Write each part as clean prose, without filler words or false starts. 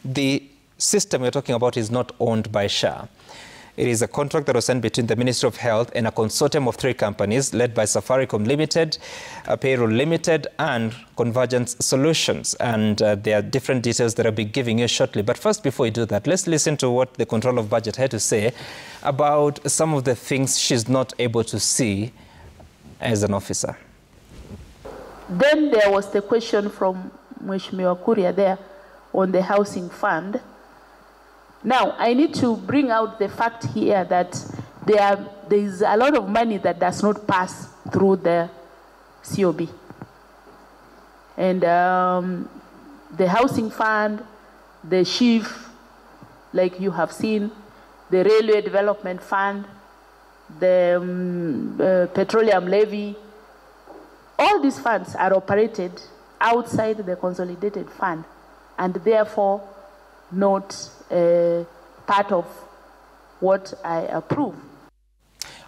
the system we're talking about is not owned by SHA. It is a contract that was signed between the Ministry of Health and a consortium of 3 companies led by Safaricom Limited, Payroll Limited, and Convergence Solutions. And there are different details that I'll be giving you shortly. But first, before we do that, let's listen to what the Controller of Budget had to say about some of the things she's not able to see as an officer. Then there was the question from Mheshimiwa Kuria there on the housing fund. Now, I need to bring out the fact here that there is a lot of money that does not pass through the COB. And the housing fund, the SHIF, like you have seen, the railway development fund, the petroleum levy, all these funds are operated outside the consolidated fund and therefore not part of what I approve.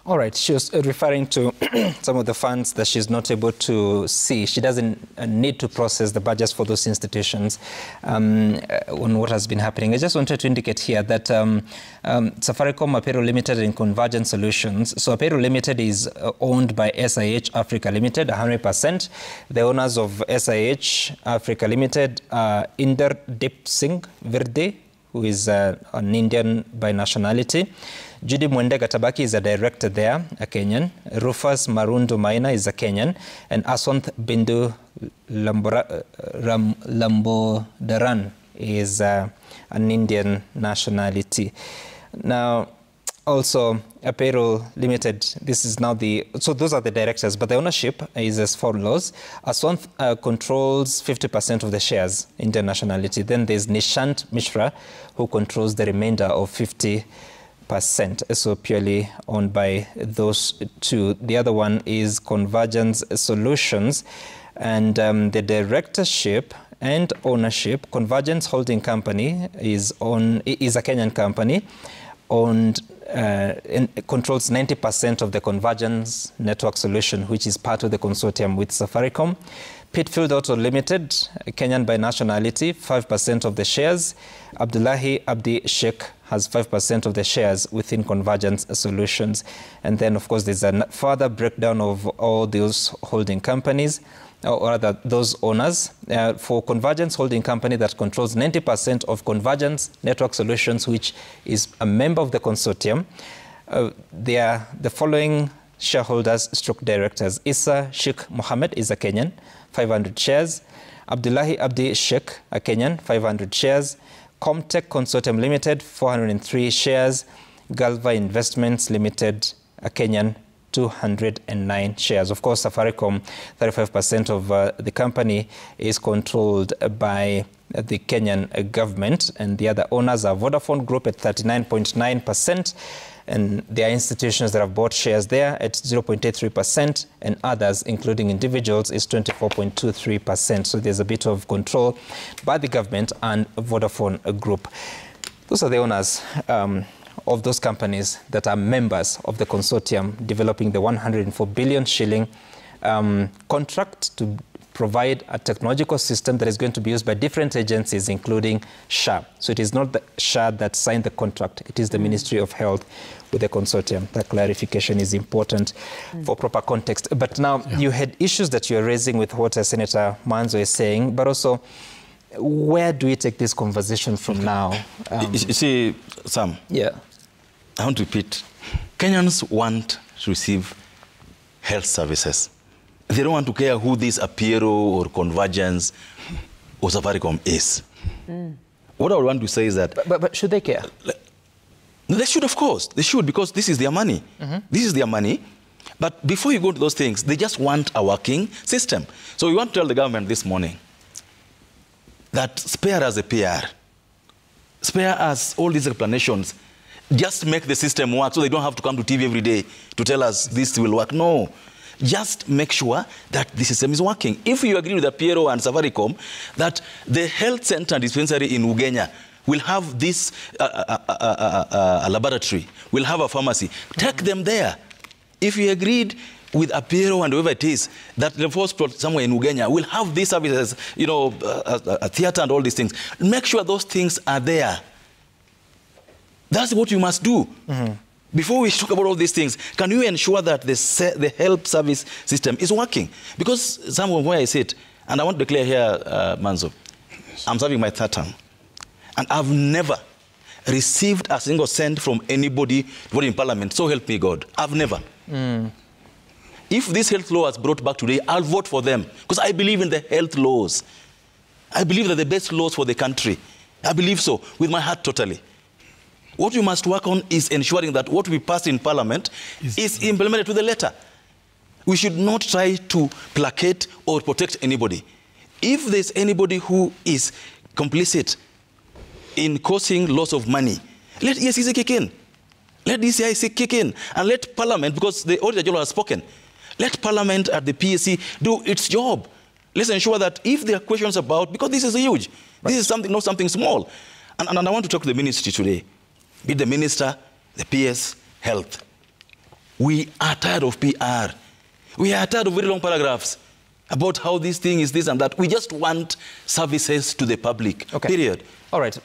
All right, she was referring to some of the funds that she's not able to see. She doesn't need to process the budgets for those institutions on what has been happening. I just wanted to indicate here that Safaricom, Payroll Limited, and Convergence Solutions. So Payroll Limited is owned by SIH Africa Limited, 100%. The owners of SIH Africa Limited are Inder Dip Singh Verde, who is an Indian by nationality. Judy Mwendega Tabaki is a director there, a Kenyan. Rufus Marundu Maina is a Kenyan. And Aswanth Bindu Lambodaran is an Indian nationality. Now, also, a Payroll Limited, this is now so those are the directors, but the ownership is as follows. Aswanth controls 50% of the shares, Indian nationality. Then there's Nishant Mishra, who controls the remainder of 50%, so purely owned by those 2. The other one is Convergence Solutions, and the directorship and ownership. Convergence Holding Company is a Kenyan company, owned and controls 90% of the Convergence Network Solution, which is part of the consortium with Safaricom. Pitfield Auto Limited, Kenyan by nationality, 5% of the shares. Abdullahi Abdi Sheikh has 5% of the shares within Convergence Solutions. And then, of course, there's a further breakdown of all those holding companies, or rather, those owners. For Convergence Holding Company that controls 90% of Convergence Network Solutions, which is a member of the consortium, they are the following shareholders stroke directors. Issa Sheikh Mohammed is a Kenyan, 500 shares. Abdullahi Abdi Sheikh, a Kenyan, 500 shares. Comtech Consortium Limited, 403 shares. Galva Investments Limited, a Kenyan, 209 shares. Of course, Safaricom, 35% of the company is controlled by the Kenyan government, and the other owners are Vodafone Group at 39.9%, and there are institutions that have bought shares there at 0.83%, and others, including individuals, is 24.23%. So there's a bit of control by the government and Vodafone Group. Those are the owners of those companies that are members of the consortium developing the 104 billion shilling contract to provide a technological system that is going to be used by different agencies, including SHA. So it is not the SHA that signed the contract, it is the Ministry of Health with the consortium. That clarification is important for proper context. But now you had issues that you're raising with what Senator Manzo is saying, but also where do we take this conversation from now? You see, Sam, I want to repeat, Kenyans want to receive health services. They don't want to care who this Apero or Convergence or Safaricom is. What I would want to say is that... But should they care? They should, of course. They should, because this is their money. This is their money. But before you go to those things, they just want a working system. So we want to tell the government this morning that spare us a PR. Spare us all these explanations. Just make the system work so they don't have to come to TV every day to tell us this will work. No. Just make sure that the system is working. If you agree with the Piero and Safaricom that the health center dispensary in Ugenya will have this a laboratory, will have a pharmacy, take them there. If you agreed with Apero and whoever it is, that the force plot somewhere in Ugenya will have these services, you know, a theater and all these things. Make sure those things are there. That's what you must do. Before we talk about all these things, can you ensure that the health service system is working? Because some of where I sit, and I want to declare here, Manzo, I'm serving my third term, and I've never received a single cent from anybody voting in Parliament. So help me God. I've never. If this health law is brought back today, I'll vote for them because I believe in the health laws. I believe they're the best laws for the country. I believe so, with my heart totally. What we must work on is ensuring that what we pass in Parliament is implemented to the letter. We should not try to placate or protect anybody. If there's anybody who is complicit in causing loss of money, let EACC kick in. Let DCIC kick in. And let Parliament, because the Auditor General has spoken, let Parliament at the PSC do its job. Let's ensure that if there are questions about, because this is huge, this is something, not something small. And I want to talk to the ministry today, be it the minister, the PS, health. We are tired of PR. We are tired of very long paragraphs about how this thing is this and that. We just want services to the public, period. All right.